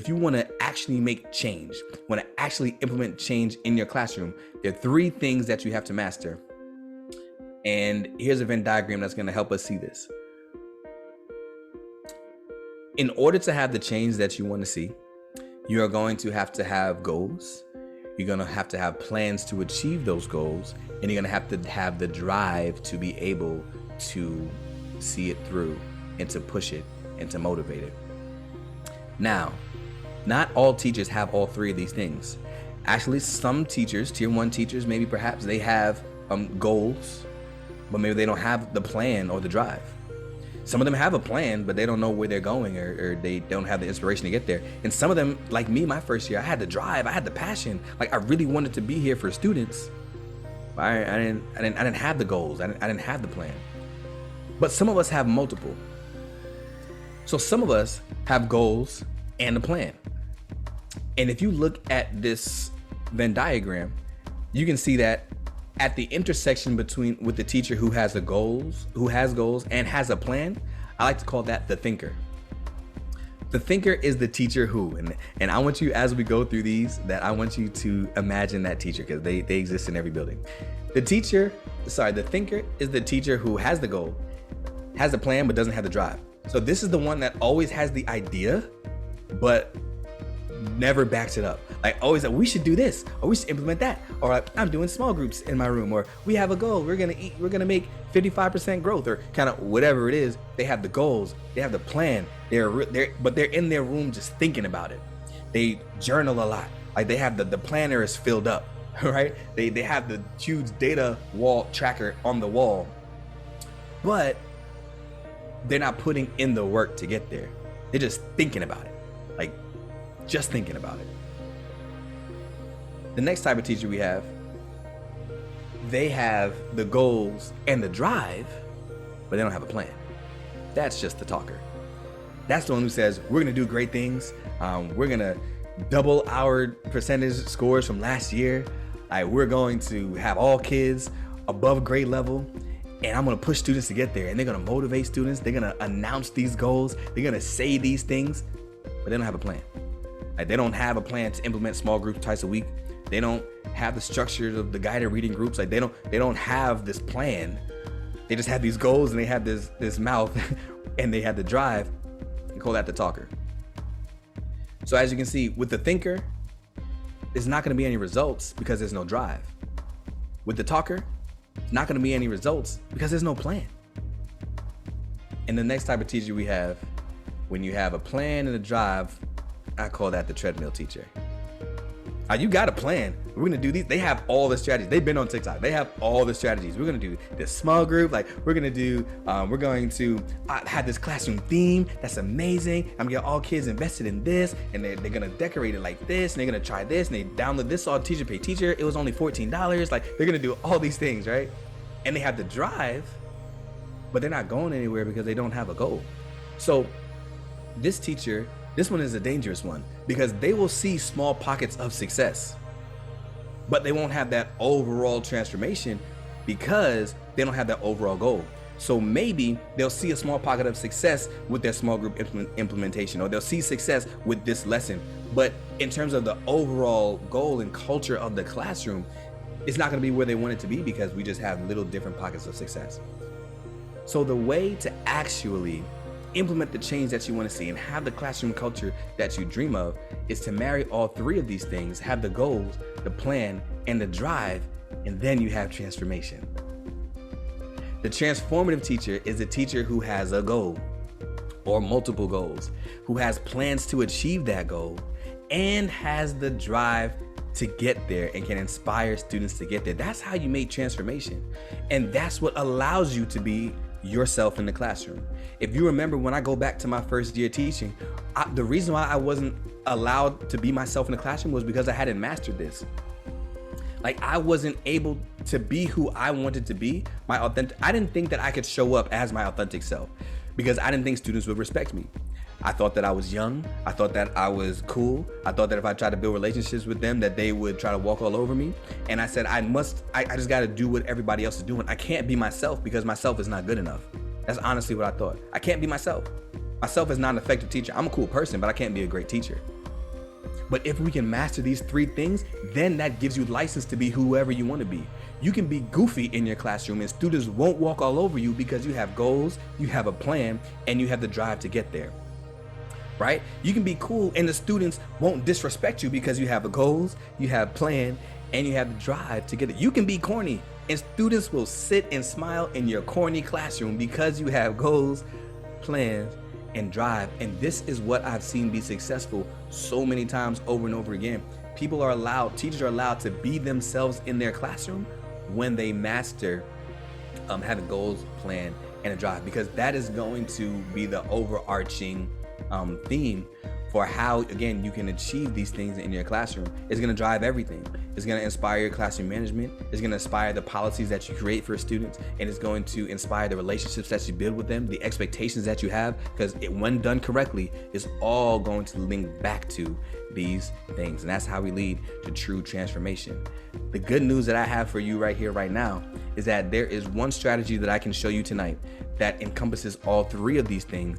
if you want to actually make change, want to actually implement change in your classroom, there are 3 things that you have to master. And here's a Venn diagram that's going to help us see this. In order to have the change that you want to see, you are going to have goals. You're going to have plans to achieve those goals, and you're going to have the drive to be able to see it through and to push it and to motivate it. Now, not all teachers have all 3 of these things. Actually, some teachers, tier 1 teachers, maybe perhaps they have goals, but maybe they don't have the plan or the drive. Some of them have a plan, but they don't know where they're going, or they don't have the inspiration to get there. And some of them, like me, my first year, I had the drive, I had the passion. Like, I really wanted to be here for students. I didn't have the goals. I didn't have the plan. But some of us have multiple. So some of us have goals and a plan. And if you look at this Venn diagram, you can see that at the intersection with the teacher who has goals and has a plan, I like to call that the thinker. The thinker is the teacher who, and I want you, as we go through these, that I want you to imagine that teacher, because they exist in every building. The thinker is the teacher who has the goal, has the plan, but doesn't have the drive. So this is the one that always has the idea, but never backs it up. Like, always like, we should do this, or we should implement that, or like, I'm doing small groups in my room, or we have a goal, we're gonna make 55% growth, or kind of whatever it is. They have the goals, they have the plan, but they're in their room just thinking about it. They journal a lot. Like, they have the planner is filled up, right? They have the huge data wall tracker on the wall, but they're not putting in the work to get there. They're just thinking about it, like just thinking about it. The next type of teacher we have, they have the goals and the drive, but they don't have a plan. That's just the talker. That's the one who says, we're gonna do great things. We're gonna double our percentage scores from last year. We're going to have all kids above grade level, and I'm gonna push students to get there, and they're gonna motivate students. They're gonna announce these goals. They're gonna say these things, but they don't have a plan. They don't have a plan to implement small groups twice a week. They don't have the structures of the guided reading groups. They don't have this plan. They just have these goals, and they have this mouth and they have the drive. We call that the talker. So as you can see, with the thinker, there's not going to be any results because there's no drive. With the talker, it's not going to be any results because there's no plan. And the next type of teacher we have, when you have a plan and a drive, I call that the treadmill teacher. You got a plan. We're gonna do these. They have all the strategies. They've been on TikTok. They have all the strategies. We're gonna do this small group. We're going to have this classroom theme. That's amazing. I'm gonna get all kids invested in this, and they're gonna decorate it like this, and they're gonna try this, and they download this all teacher pay teacher. It was only $14. They're gonna do all these things, right? And they have the drive, but they're not going anywhere because they don't have a goal. So this one is a dangerous one, because they will see small pockets of success, but they won't have that overall transformation because they don't have that overall goal. So maybe they'll see a small pocket of success with their small group implementation, or they'll see success with this lesson, but in terms of the overall goal and culture of the classroom, it's not going to be where they want it to be, because we just have little different pockets of success. So the way to actually implement the change that you want to see and have the classroom culture that you dream of is to marry all 3 of these things: have the goals, the plan, and the drive, and then you have transformation. The transformative teacher is a teacher who has a goal or multiple goals, who has plans to achieve that goal, and has the drive to get there and can inspire students to get there. That's how you make transformation, and that's what allows you to be yourself in the classroom. If you remember, when I go back to my first year teaching, the reason why I wasn't allowed to be myself in the classroom was because I hadn't mastered this. I wasn't able to be who I wanted to be, I didn't think that I could show up as my authentic self, because I didn't think students would respect me. I thought that I was young. I thought that I was cool. I thought that if I tried to build relationships with them, that they would try to walk all over me. And I said, I just got to do what everybody else is doing. I can't be myself because myself is not good enough. That's honestly what I thought. I can't be myself. Myself is not an effective teacher. I'm a cool person, but I can't be a great teacher. But if we can master these 3 things, then that gives you license to be whoever you want to be. You can be goofy in your classroom and students won't walk all over you because you have goals, you have a plan, and you have the drive to get there. Right? You can be cool and the students won't disrespect you because you have the goals, you have plan, and you have the drive to get it. You can be corny and students will sit and smile in your corny classroom because you have goals, plans, and drive. And this is what I've seen be successful so many times over and over again. Teachers are allowed to be themselves in their classroom when they master having goals, plan, and a drive, because that is going to be the overarching theme for how, again, you can achieve these things in your classroom. It's going to drive everything. It's going to inspire your classroom management. It's going to inspire the policies that you create for students, and it's going to inspire the relationships that you build with them, the expectations that you have, because when done correctly, it's all going to link back to these things. And that's how we lead to true transformation. The good news that I have for you right here, right now, is that there is one strategy that I can show you tonight that encompasses all 3 of these things